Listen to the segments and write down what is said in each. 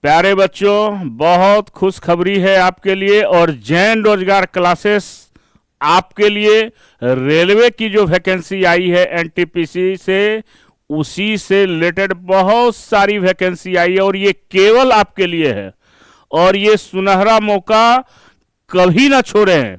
प्यारे बच्चों, बहुत खुशखबरी है आपके लिए और जैन रोजगार क्लासेस आपके लिए रेलवे की जो वैकेंसी आई है एनटीपीसी से, उसी से रिलेटेड बहुत सारी वैकेंसी आई है और ये केवल आपके लिए है और ये सुनहरा मौका कभी ना छोड़ें।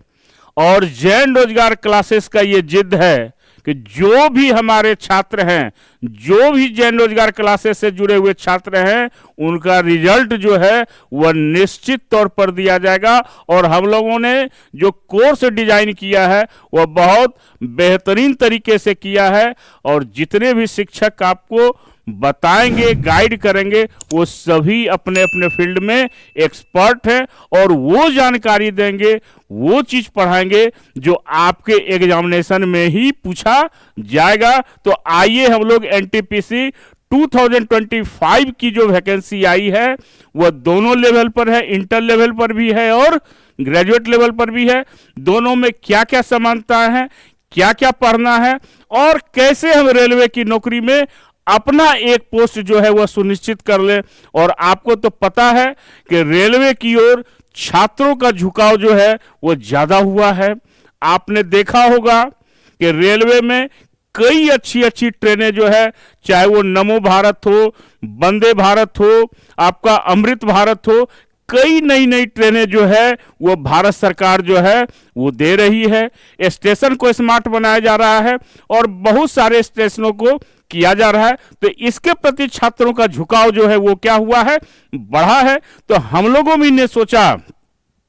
और जैन रोजगार क्लासेस का ये जिद है कि जो भी हमारे छात्र हैं, जो भी जैन रोजगार क्लासेस से जुड़े हुए छात्र हैं, उनका रिजल्ट जो है वह निश्चित तौर पर दिया जाएगा। और हम लोगों ने जो कोर्स डिजाइन किया है वह बहुत बेहतरीन तरीके से किया है और जितने भी शिक्षक आपको बताएंगे, गाइड करेंगे, वो सभी अपने अपने फील्ड में एक्सपर्ट हैं और वो जानकारी देंगे, वो चीज पढ़ाएंगे जो आपके एग्जामिनेशन में ही पूछा जाएगा। तो आइए हम लोग एनटीपीसी 2025 की जो वैकेंसी आई है वह दोनों लेवल पर है, इंटर लेवल पर भी है और ग्रेजुएट लेवल पर भी है। दोनों में क्या क्या समानता है, क्या क्या पढ़ना है और कैसे हम रेलवे की नौकरी में अपना एक पोस्ट जो है वह सुनिश्चित कर ले। और आपको तो पता है कि रेलवे की ओर छात्रों का झुकाव जो है वह ज्यादा हुआ है। आपने देखा होगा कि रेलवे में कई अच्छी अच्छी ट्रेनें जो है, चाहे वो नमो भारत हो, वंदे भारत हो, आपका अमृत भारत हो, कई नई नई ट्रेनें जो है वो भारत सरकार जो है वो दे रही है। स्टेशन को स्मार्ट बनाया जा रहा है और बहुत सारे स्टेशनों को किया जा रहा है। तो इसके प्रति छात्रों का झुकाव जो है वो क्या हुआ है, बढ़ा है। तो हम लोगों भी ने सोचा,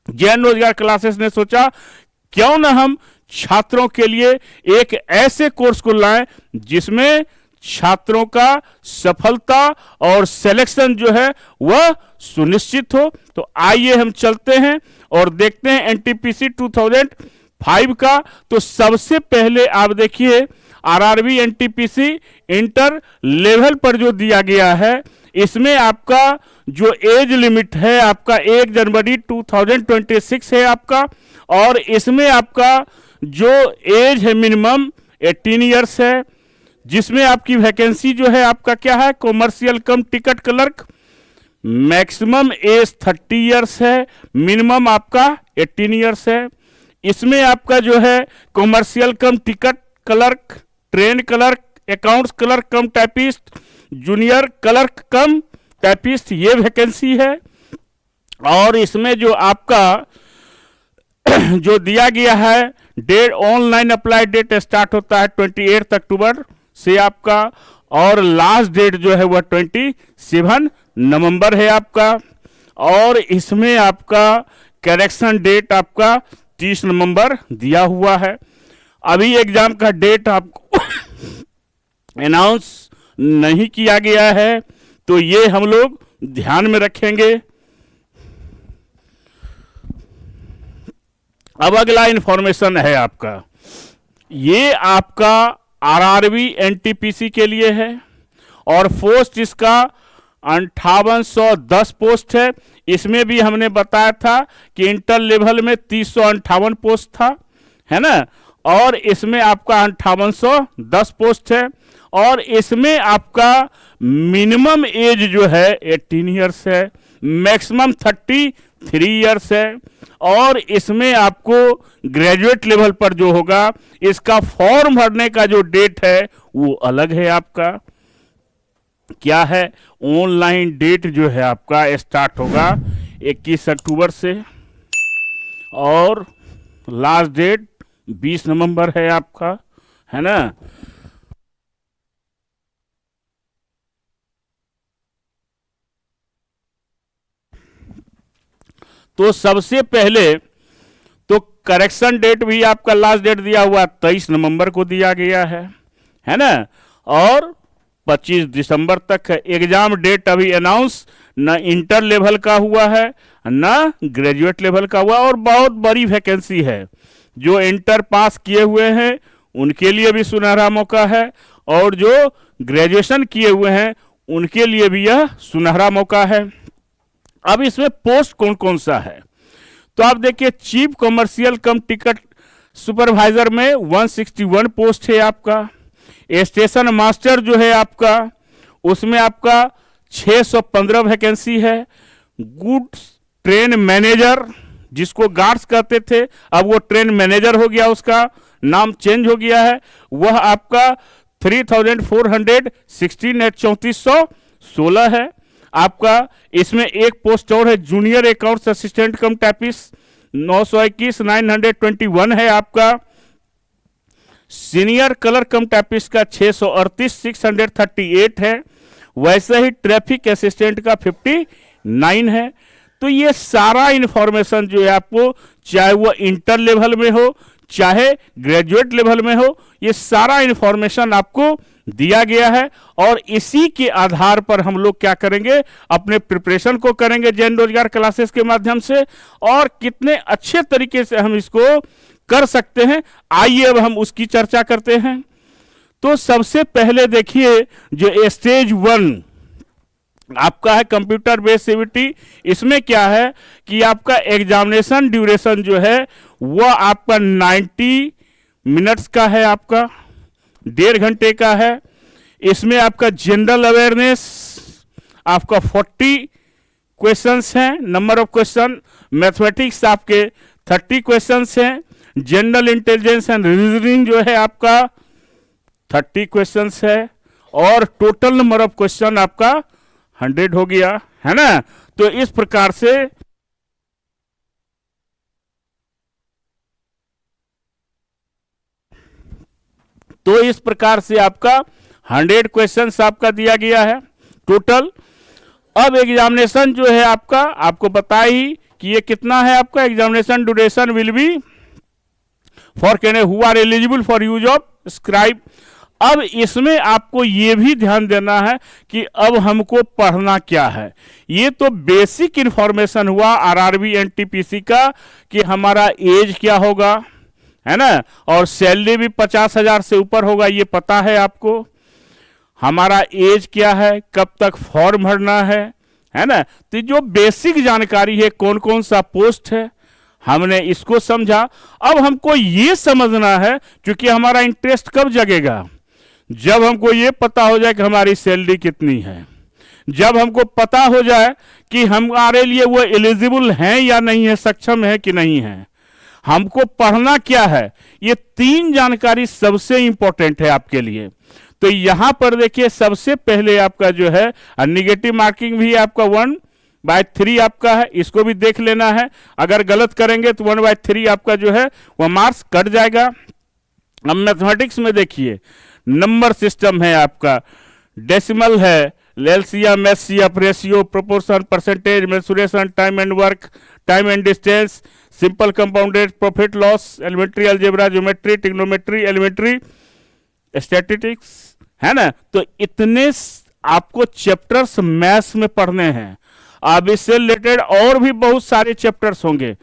जैन रोजगार क्लासेस ने सोचा, क्यों ना हम छात्रों के लिए एक ऐसे कोर्स को लाएं जिसमें छात्रों का सफलता और सिलेक्शन जो है वह सुनिश्चित हो। तो आइए हम चलते हैं और देखते हैं एनटीपीसी 2005 का। तो सबसे पहले आप देखिए आरआरबी एनटीपीसी इंटर लेवल पर जो दिया गया है, इसमें आपका जो एज लिमिट है आपका 1 जनवरी 2026 है आपका। और इसमें आपका जो एज है मिनिमम 18 ईयर्स है, जिसमें आपकी वैकेंसी जो है आपका क्या है, commercial cum ticket clerk. Maximum age 30 years है, मिनिमम आपका 18 ईयर्स है। इसमें आपका जो है commercial cum ticket clerk, train clerk, accounts clerk cum typist, junior clerk cum typist, ये वैकेंसी है। और इसमें जो आपका जो दिया गया है date, online apply date start होता है 28 अक्टूबर से आपका और लास्ट डेट जो है वह 27 नवंबर है आपका। और इसमें आपका करेक्शन डेट आपका 30 नवंबर दिया हुआ है। अभी एग्जाम का डेट आपको अनाउंस नहीं किया गया है, तो ये हम लोग ध्यान में रखेंगे। अब अगला इंफॉर्मेशन है आपका, ये आपका आरआरबी एनटीपीसी के लिए है और पोस्ट इसका 5810 पोस्ट है। इसमें भी हमने बताया था कि इंटर लेवल में 358 पोस्ट था, है ना, और इसमें आपका 5810 पोस्ट है। और इसमें आपका मिनिमम एज जो है 18 ईयर्स है, मैक्सिमम 33 ईयर्स है। और इसमें आपको ग्रेजुएट लेवल पर जो होगा, इसका फॉर्म भरने का जो डेट है वो अलग है आपका। क्या है, ऑनलाइन डेट जो है आपका स्टार्ट होगा 21 अक्टूबर से और लास्ट डेट 20 नवंबर है आपका, है ना। तो सबसे पहले तो करेक्शन डेट भी आपका लास्ट डेट दिया हुआ 23 नवंबर को दिया गया है ना, और 25 दिसंबर तक है। एग्जाम डेट अभी अनाउंस न इंटर लेवल का हुआ है न ग्रेजुएट लेवल का हुआ। और बहुत बड़ी वैकेंसी है, जो इंटर पास किए हुए हैं उनके लिए भी सुनहरा मौका है और जो ग्रेजुएशन किए हुए हैं उनके लिए भी यह सुनहरा मौका है। अब इसमें पोस्ट कौन कौन सा है, तो आप देखिए चीफ कमर्शियल कम टिकट सुपरवाइजर में 161 पोस्ट है आपका। स्टेशन मास्टर जो है आपका, उसमें आपका 615 वैकेंसी है। गुड्स ट्रेन मैनेजर, जिसको गार्ड्स कहते थे अब वो ट्रेन मैनेजर हो गया, उसका नाम चेंज हो गया है, वह आपका 3416 है, 3416 है आपका। इसमें एक पोस्ट और है, जूनियर अकाउंट्स असिस्टेंट कम टाइपिस्ट, 921 921 है आपका। सीनियर कलर कम टाइपिस्ट का 638 638 है। वैसे ही ट्रैफिक असिस्टेंट का 59 है। तो ये सारा इंफॉर्मेशन जो है आपको, चाहे वो इंटर लेवल में हो चाहे ग्रेजुएट लेवल में हो, ये सारा इंफॉर्मेशन आपको दिया गया है। और इसी के आधार पर हम लोग क्या करेंगे, अपने प्रिपरेशन को करेंगे जैन रोजगार क्लासेस के माध्यम से, और कितने अच्छे तरीके से हम इसको कर सकते हैं, आइए अब हम उसकी चर्चा करते हैं। तो सबसे पहले देखिए, जो स्टेज 1 आपका है कंप्यूटर बेस्ड सीवीटी, इसमें क्या है कि आपका एग्जामिनेशन ड्यूरेशन जो है वह आपका 90 मिनट्स का है, आपका 1.5 घंटे का है। इसमें आपका जनरल अवेयरनेस आपका 40 क्वेश्चंस हैं, नंबर ऑफ क्वेश्चन। मैथमेटिक्स आपके 30 क्वेश्चंस हैं। जनरल इंटेलिजेंस एंड रीजनिंग जो है आपका 30 क्वेश्चंस है, और टोटल नंबर ऑफ क्वेश्चन आपका 100 हो गया, है ना। तो इस प्रकार से आपका 100 क्वेश्चंस आपका दिया गया है टोटल। अब एग्जामिनेशन जो है आपका, आपको पता ही कि ये कितना है आपका। Examination duration will be for candidate who are eligible for use of scribe. अब इसमें आपको ये भी ध्यान देना है कि अब हमको पढ़ना क्या है। ये तो बेसिक इंफॉर्मेशन हुआ आरआरबी एनटीपीसी का, कि हमारा एज क्या होगा, है ना, और सैलरी भी 50,000 से ऊपर होगा, ये पता है आपको। हमारा एज क्या है, कब तक फॉर्म भरना है ना। तो जो बेसिक जानकारी है, कौन कौन सा पोस्ट है, हमने इसको समझा। अब हमको ये समझना है, क्योंकि हमारा इंटरेस्ट कब जगेगा, जब हमको ये पता हो जाए कि हमारी सैलरी कितनी है, जब हमको पता हो जाए कि हमारे लिए वो एलिजिबल हैं या नहीं है, सक्षम है कि नहीं है, हमको पढ़ना क्या है। ये 3 जानकारी सबसे इंपॉर्टेंट है आपके लिए। तो यहां पर देखिए, सबसे पहले आपका जो है निगेटिव मार्किंग भी आपका 1/3 आपका है, इसको भी देख लेना है। अगर गलत करेंगे तो 1/3 आपका जो है वह मार्क्स कट जाएगा। अब मैथमेटिक्स में देखिए, नंबर सिस्टम है आपका, डेसिमल है, LCM HCF ratio, proportion, percentage, mensuration, time and work, time and distance, simple compounded, profit loss, elementary algebra, geometry, trigonometry, elementary statistics, है ना। तो इतने आपको चैप्टर्स मैथ्स में पढ़ने हैं। अब इससे रिलेटेड और भी बहुत सारे चैप्टर्स होंगे।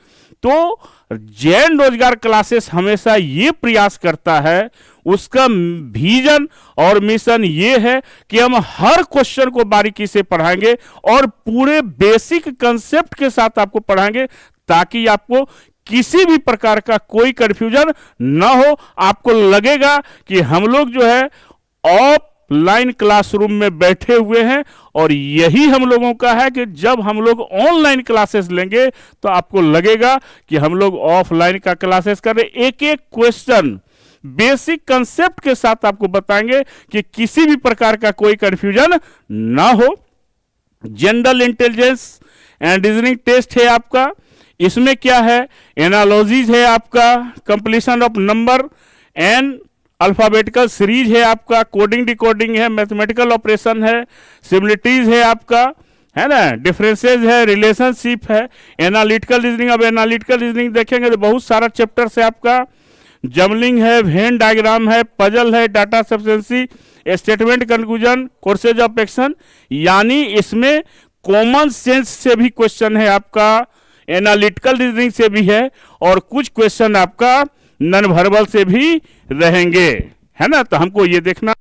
तो जैन रोजगार क्लासेस हमेशा ये प्रयास करता है, उसका विजन और मिशन ये है कि हम हर क्वेश्चन को बारीकी से पढ़ाएंगे और पूरे बेसिक कंसेप्ट के साथ आपको पढ़ाएंगे, ताकि आपको किसी भी प्रकार का कोई कंफ्यूजन ना हो। आपको लगेगा कि हम लोग जो है ऑफलाइन क्लासरूम में बैठे हुए हैं, और यही हम लोगों का है कि जब हम लोग ऑनलाइन क्लासेस लेंगे तो आपको लगेगा कि हम लोग ऑफलाइन का क्लासेस कर रहे। एक एक क्वेश्चन बेसिक कंसेप्ट के साथ आपको बताएंगे कि किसी भी प्रकार का कोई कंफ्यूजन ना हो। General intelligence and reasoning test है आपका। इसमें क्या है, एनालॉजीज है आपका, completion of number and alphabetical series है आपका, कोडिंग डिकोडिंग है, मैथमेटिकल ऑपरेशन है, सिमिलिटीज है आपका, है ना, डिफरेंसेस है, रिलेशनशिप है, एनालिटिकल रीजनिंग। अब एनालिटिकल रीजनिंग देखेंगे तो बहुत सारा चैप्टर्स है आपका, जमलिंग है, वेन डायग्राम है, पजल है, data sufficiency, statement conclusion, courses of action. यानी इसमें कॉमन सेंस से भी क्वेश्चन है आपका, एनालिटिकल रीजनिंग से भी है, और कुछ क्वेश्चन आपका नॉन वर्बल से भी रहेंगे, है ना। तो हमको ये देखना।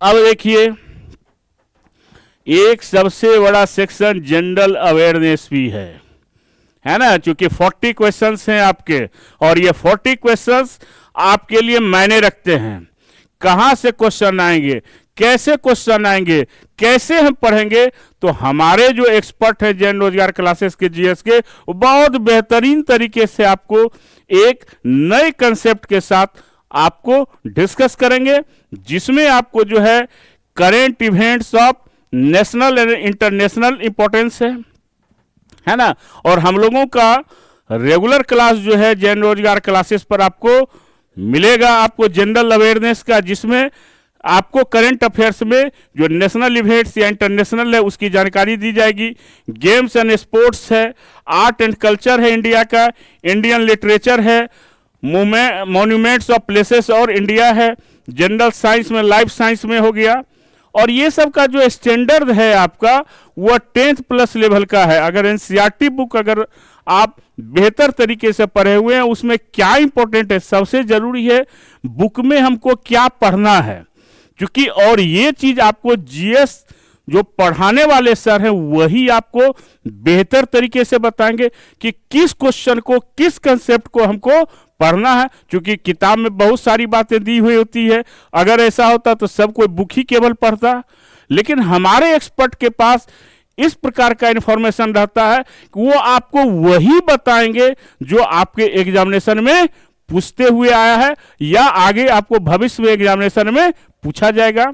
अब देखिए, एक सबसे बड़ा सेक्शन जनरल अवेयरनेस भी है ना, क्योंकि 40 क्वेश्चंस हैं आपके, और ये 40 क्वेश्चंस आपके लिए मायने रखते हैं। कहां से क्वेश्चन आएंगे, कैसे क्वेश्चन आएंगे, कैसे हम पढ़ेंगे, तो हमारे जो एक्सपर्ट हैं जैन रोजगार क्लासेस के जीएस के, वो बहुत बेहतरीन तरीके से आपको एक नए कंसेप्ट के साथ आपको डिस्कस करेंगे, जिसमें आपको जो है current events of national and international importance है ना। और हम लोगों का रेगुलर क्लास जो है जैन रोजगार क्लासेस पर आपको मिलेगा, आपको जनरल अवेयरनेस का, जिसमें आपको करंट अफेयर्स में जो नेशनल इवेंट्स या इंटरनेशनल है उसकी जानकारी दी जाएगी। गेम्स एंड स्पोर्ट्स है, आर्ट एंड कल्चर है इंडिया का, इंडियन लिटरेचर है, मॉन्यूमेंट्स ऑफ प्लेसेस और इंडिया है, जनरल साइंस में लाइफ साइंस में हो गया। और ये सब का जो स्टैंडर्ड है आपका वो 10th प्लस लेवल का है। अगर एनसीईआरटी बुक अगर आप बेहतर तरीके से पढ़े हुए हैं, उसमें क्या इंपॉर्टेंट है, सबसे जरूरी है बुक में हमको क्या पढ़ना है, क्योंकि और ये चीज आपको जीएस जो पढ़ाने वाले सर हैं वही आपको बेहतर तरीके से बताएंगे कि किस क्वेश्चन को, किस कंसेप्ट को हमको पढ़ना है। क्योंकि किताब में बहुत सारी बातें दी हुई होती है, अगर ऐसा होता तो सब कोई बुक ही केवल पढ़ता, लेकिन हमारे एक्सपर्ट के पास इस प्रकार का इंफॉर्मेशन रहता है कि वो आपको वही बताएंगे जो आपके एग्जामिनेशन में पूछते हुए आया है या आगे आपको भविष्य में एग्जामिनेशन में पूछा जाएगा।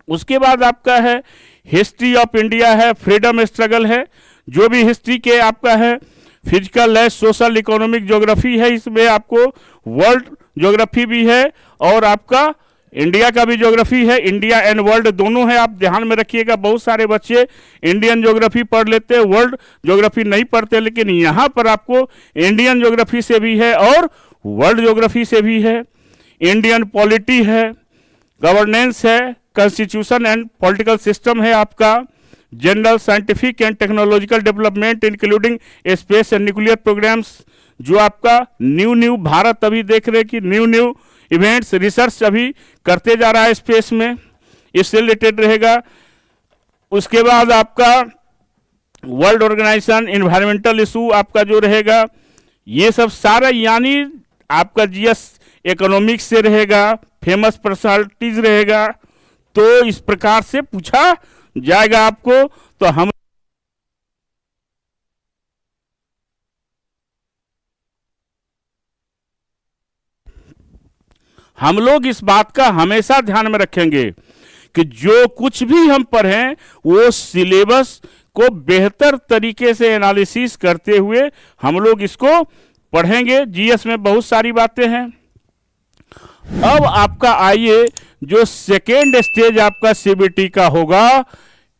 उसके बाद आपका है हिस्ट्री ऑफ इंडिया है, फ्रीडम स्ट्रगल है, जो भी हिस्ट्री के आपका है, फिजिकल है, सोशल इकोनॉमिक ज्योग्राफी है, इसमें आपको वर्ल्ड ज्योग्राफी भी है और आपका इंडिया का भी ज्योग्राफी है। इंडिया एंड वर्ल्ड दोनों है, आप ध्यान में रखिएगा। बहुत सारे बच्चे इंडियन ज्योग्राफी पढ़ लेते हैं, वर्ल्ड ज्योग्राफी नहीं पढ़ते, लेकिन यहाँ पर आपको इंडियन ज्योग्राफी से भी है और वर्ल्ड ज्योग्राफी से भी है। इंडियन पॉलिटी है, गवर्नेंस है, कॉन्स्टिट्यूशन एंड पॉलिटिकल सिस्टम है आपका, general scientific and technological development including space and nuclear programmes, जो आपका न्यू भारत अभी देख रहे हैं कि न्यू इवेंट्स रिसर्च अभी करते जा रहा है स्पेस में, इससे रिलेटेड रहेगा। उसके बाद आपका वर्ल्ड ऑर्गेनाइजेशन, इन्वायरमेंटल इशू आपका जो रहेगा, ये सब सारा, यानी आपका जीएस इकोनॉमिक्स से रहेगा, फेमस पर्सनालिटीज रहेगा, तो इस प्रकार से पूछा जाएगा आपको। तो हम लोग इस बात का हमेशा ध्यान में रखेंगे कि जो कुछ भी हम पढ़ें वो सिलेबस को बेहतर तरीके से एनालिसिस करते हुए हम लोग इसको पढ़ेंगे। जीएस में बहुत सारी बातें हैं। अब आपका आइए जो सेकेंड स्टेज आपका सीबीटी का होगा,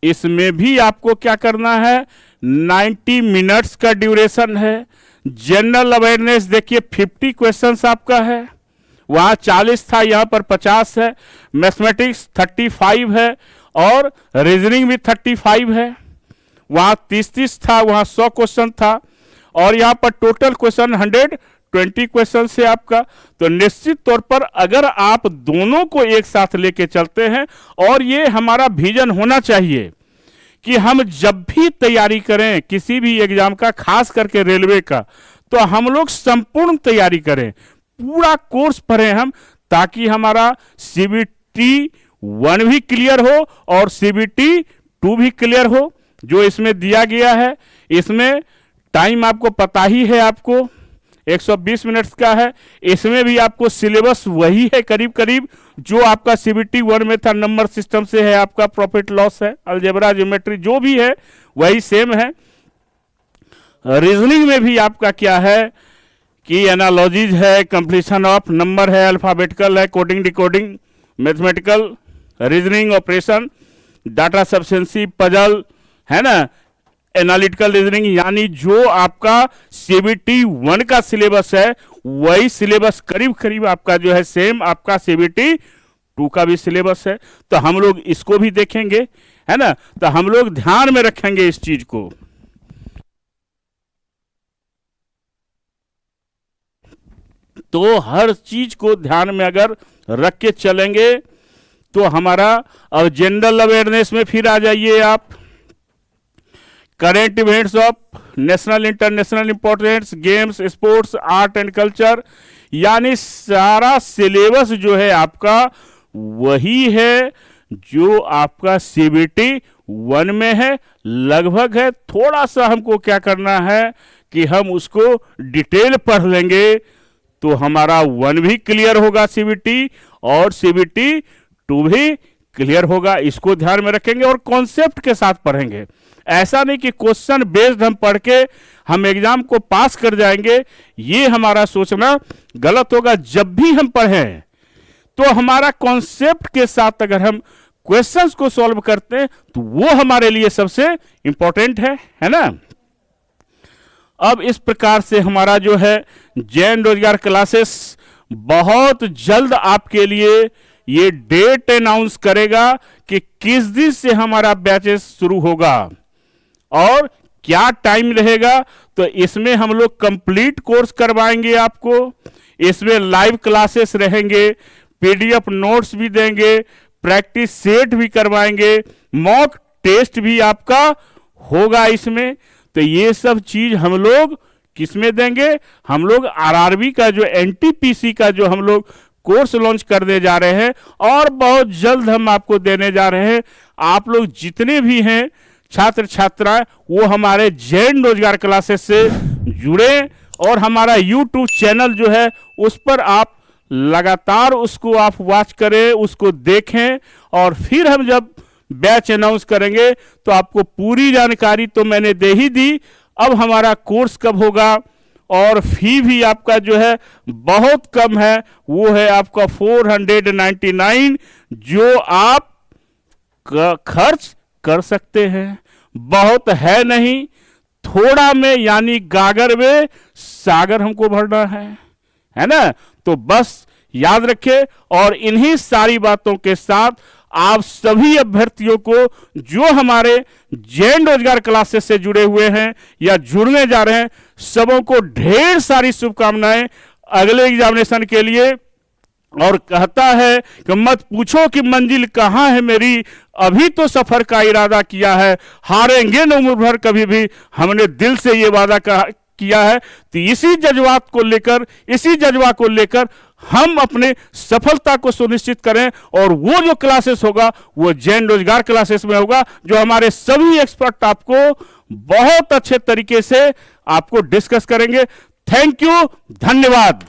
इसमें भी आपको क्या करना है, 90 मिनट्स का ड्यूरेशन है। जनरल अवेयरनेस देखिए 50 क्वेश्चंस आपका है, वहाँ 40 था, यहाँ पर 50 है। मैथमेटिक्स 35 है और रीजनिंग भी 35 है। वहाँ 30 था, वहाँ 100 क्वेश्चन था और यहाँ पर टोटल क्वेश्चन 120 क्वेश्चन से आपका। तो निश्चित तौर पर अगर आप दोनों को एक साथ लेके चलते हैं, और ये हमारा विजन होना चाहिए कि हम जब भी तैयारी करें किसी भी एग्जाम का, खास करके रेलवे का, तो हम लोग संपूर्ण तैयारी करें, पूरा कोर्स पढ़ें हम, ताकि हमारा सीबीटी 1 भी क्लियर हो और सीबीटी 2 भी क्लियर हो। जो इसमें दिया गया है, इसमें टाइम आपको पता ही है, आपको 120 मिनट्स का है। इसमें भी आपको सिलेबस वही है करीब करीब जो आपका सीबीटी 1 में था। नंबर सिस्टम से है, आपका प्रॉफिट लॉस है, अलजेब्रा, ज्योमेट्री जो भी है वही सेम है। रीजनिंग में भी आपका क्या है कि एनालॉजीज है, कंप्लीशन ऑफ नंबर है, अल्फाबेटिकल है, coding decoding, mathematical, reasoning, operation, data sufficiency, puzzle है ना, एनालिटिकल रीजनिंग, यानी जो आपका सीबीटी 1 का सिलेबस है वही सिलेबस करीब करीब आपका जो है सेम आपका सीबीटी 2 का भी सिलेबस है। तो हम लोग इसको भी देखेंगे, है ना। तो हम लोग ध्यान में रखेंगे इस चीज को। तो हर चीज को ध्यान में अगर रख के चलेंगे तो हमारा, अब जनरल अवेयरनेस में फिर आ जाइए आप, current events of national international importance, games, sports, art and culture, यानी सारा सिलेबस जो है आपका वही है जो आपका CBT 1 में है, लगभग है। थोड़ा सा हमको क्या करना है कि हम उसको डिटेल पढ़ लेंगे तो हमारा 1 भी क्लियर होगा CBT, और CBT 2 भी क्लियर होगा। इसको ध्यान में रखेंगे और कॉन्सेप्ट के साथ पढ़ेंगे। ऐसा नहीं कि क्वेश्चन बेस्ड हम पढ़ के हम एग्जाम को पास कर जाएंगे, ये हमारा सोचना गलत होगा। जब भी हम पढ़ें तो हमारा कॉन्सेप्ट के साथ अगर हम क्वेश्चंस को सॉल्व करते हैं तो वो हमारे लिए सबसे इंपॉर्टेंट है ना। अब इस प्रकार से हमारा जो है जैन रोजगार क्लासेस बहुत जल्द आपके लिए ये डेट अनाउंस करेगा कि किस दिन से हमारा बैचेस शुरू होगा और क्या टाइम रहेगा। तो इसमें हम लोग कंप्लीट कोर्स करवाएंगे आपको। इसमें लाइव क्लासेस रहेंगे, PDF नोट्स भी देंगे, प्रैक्टिस सेट भी करवाएंगे, मॉक टेस्ट भी आपका होगा इसमें। तो ये सब चीज हम लोग किसमें देंगे, हम लोग RRB का जो NTPC का जो हम लोग कोर्स लॉन्च करने जा रहे हैं और बहुत जल्द हम आपको देने जा रहे हैं। आप लोग जितने भी हैं छात्र छात्राएं वो हमारे जैन रोजगार क्लासेस से जुड़े और हमारा YouTube चैनल जो है उस पर आप लगातार उसको आप वॉच करें, उसको देखें, और फिर हम जब बैच अनाउंस करेंगे तो आपको पूरी जानकारी तो मैंने दे ही दी। अब हमारा कोर्स कब होगा और फी भी आपका जो है बहुत कम है, वो है आपका 499, जो आप खर्च कर सकते हैं। बहुत है नहीं, थोड़ा में यानी गागर में सागर हमको भरना है ना। तो बस याद रखें, और इन्हीं सारी बातों के साथ आप सभी अभ्यर्थियों को जो हमारे जैन रोजगार क्लासेस से जुड़े हुए हैं या जुड़ने जा रहे हैं, सबों को ढेर सारी शुभकामनाएं अगले एग्जामिनेशन के लिए। और कहता है कि मत पूछो कि मंजिल कहाँ है मेरी, अभी तो सफर का इरादा किया है, हारेंगे न उम्र भर कभी भी, हमने दिल से ये वादा किया है। तो इसी जज्बात को लेकर, इसी जज्बा को लेकर हम अपने सफलता को सुनिश्चित करें, और वो जो क्लासेस होगा वो जैन रोजगार क्लासेस में होगा, जो हमारे सभी एक्सपर्ट आपको बहुत अच्छे तरीके से आपको डिस्कस करेंगे। थैंक यू, धन्यवाद।